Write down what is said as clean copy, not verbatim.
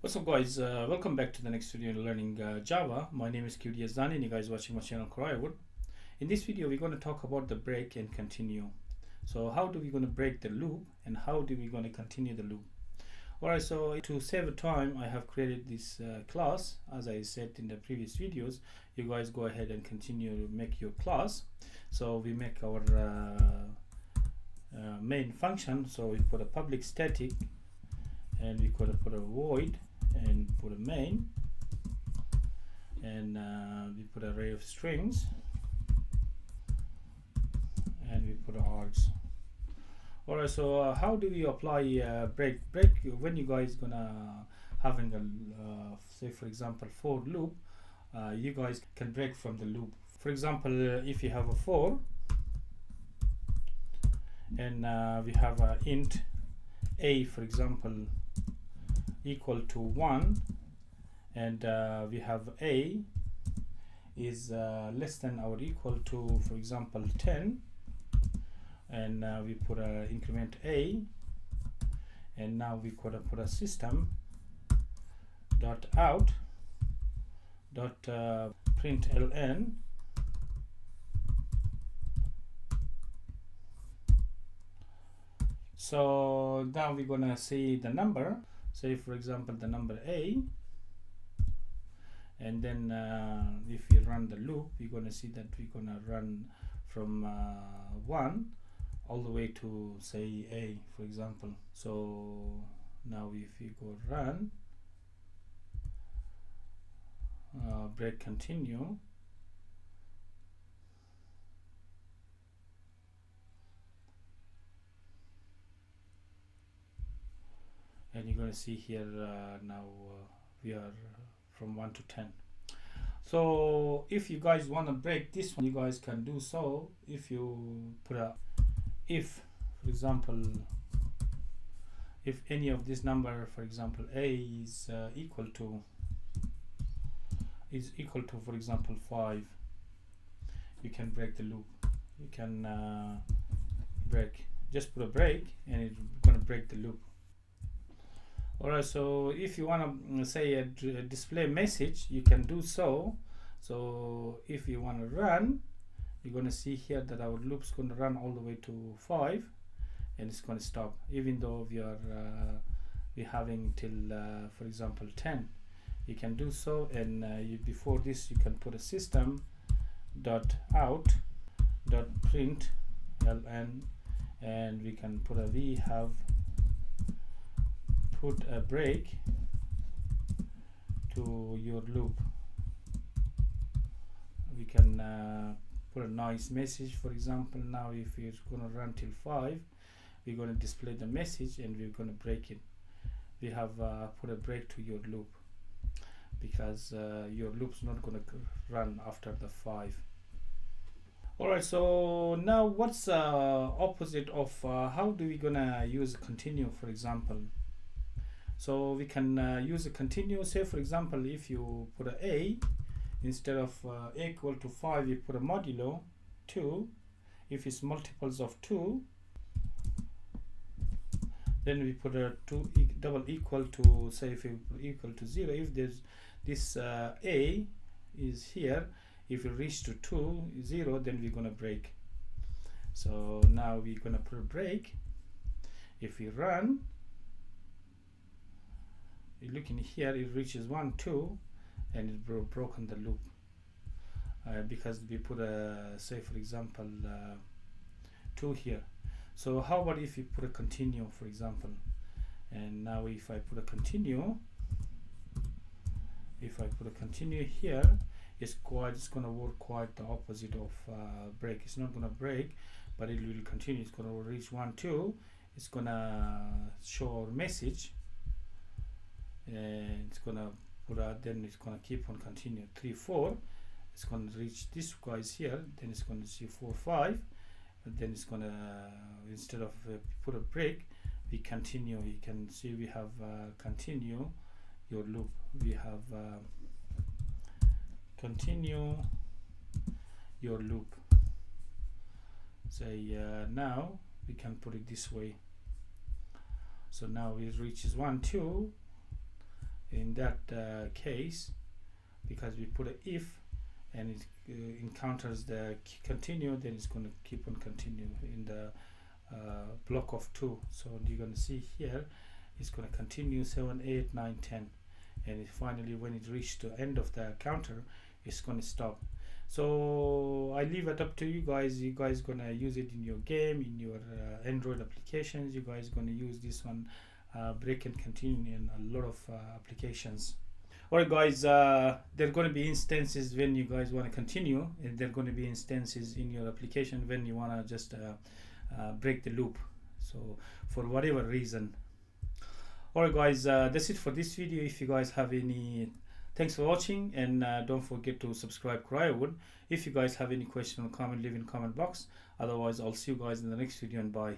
What's up guys, welcome back to the next video in learning Java. My name is QDS Zani and you guys watching my channel Korayawood. In this video we're going to talk about the break and continue. So how do we going to break the loop and how do we going to continue the loop? Alright, so to save time I have created this class. As I said in the previous videos, you guys go ahead and continue to make your class. So we make our main function. So we put a public static and we could put a void and put a main, and we put an array of strings and we put args. Alright, so how do we apply break when you guys gonna having a say for example for loop, you guys can break from the loop. For example, if you have a for and we have a int a, for example, equal to 1, and we have a is less than or equal to, for example, 10, and we put a increment a, and now we could put a system dot out dot println. So now we're gonna see the number. Say for example the number a, and then if we run the loop, we're gonna see that we're gonna run from 1 all the way to say a, for example. So now if we go run break continue, and you're going to see here now we are from 1 to 10. So if you guys want to break this one, you guys can do so. If you put a if, for example, if any of this number, for example a is equal to for example 5, you can break the loop. You can just put a break and it's going to break the loop. Alright, so if you want to say a display message, you can do so. So if you want to run, you're going to see here that our loop's going to run all the way to 5 and it's going to stop, even though we're having till for example 10. You can do so, and before this you can put a system dot out dot println, and we can put we have put a break to your loop. We can put a nice message. For example, now if you're going to run till 5, we're going to display the message and we're going to break it. We have put a break to your loop because your loop's not going to run after the 5. Alright, so now what's opposite of how do we gonna use continue, for example? So we can use a continue. Say for example, if you put a instead of a equal to 5, you put a modulo 2. If it's multiples of 2, then we put a 2 double equal to, say if you put equal to 0, if there's this a is here, if you reach to 0, then we're gonna break. So now we're gonna put a break. If we run, you look in here, it reaches 1 2 and it broken the loop because we put a, say for example 2 here. So how about if you put a continue, for example, and now if I put a continue, here, it's going to work quite the opposite of break. It's not going to break, but it will continue. It's going to reach 1 2. It's going to show our message, and it's going to put out, then it's going to keep on continue 3 4. It's going to reach this guys here, then it's going to see 4 5, and then it's going to instead of put a break, we continue. You can see we have continue your loop. We have continue your loop. Say now we can put it this way. So now it reaches 1 2, in that case, because we put a if and it encounters the continue, then it's going to keep on continuing in the block of 2. So you're going to see here it's going to continue 7, 8, 9, 10, and finally when it reaches the end of the counter, it's going to stop. So I leave it up to you guys. You guys gonna use it in your game, in your Android applications. You guys gonna use this one, break and continue, in a lot of applications. Alright guys, there are going to be instances when you guys want to continue, and there are going to be instances in your application when you want to just break the loop, so for whatever reason. Alright guys, that's it for this video. If you guys have any, thanks for watching, and don't forget to subscribe Cryowood. If you guys have any question or comment, leave in comment box. Otherwise I'll see you guys in the next video, and bye.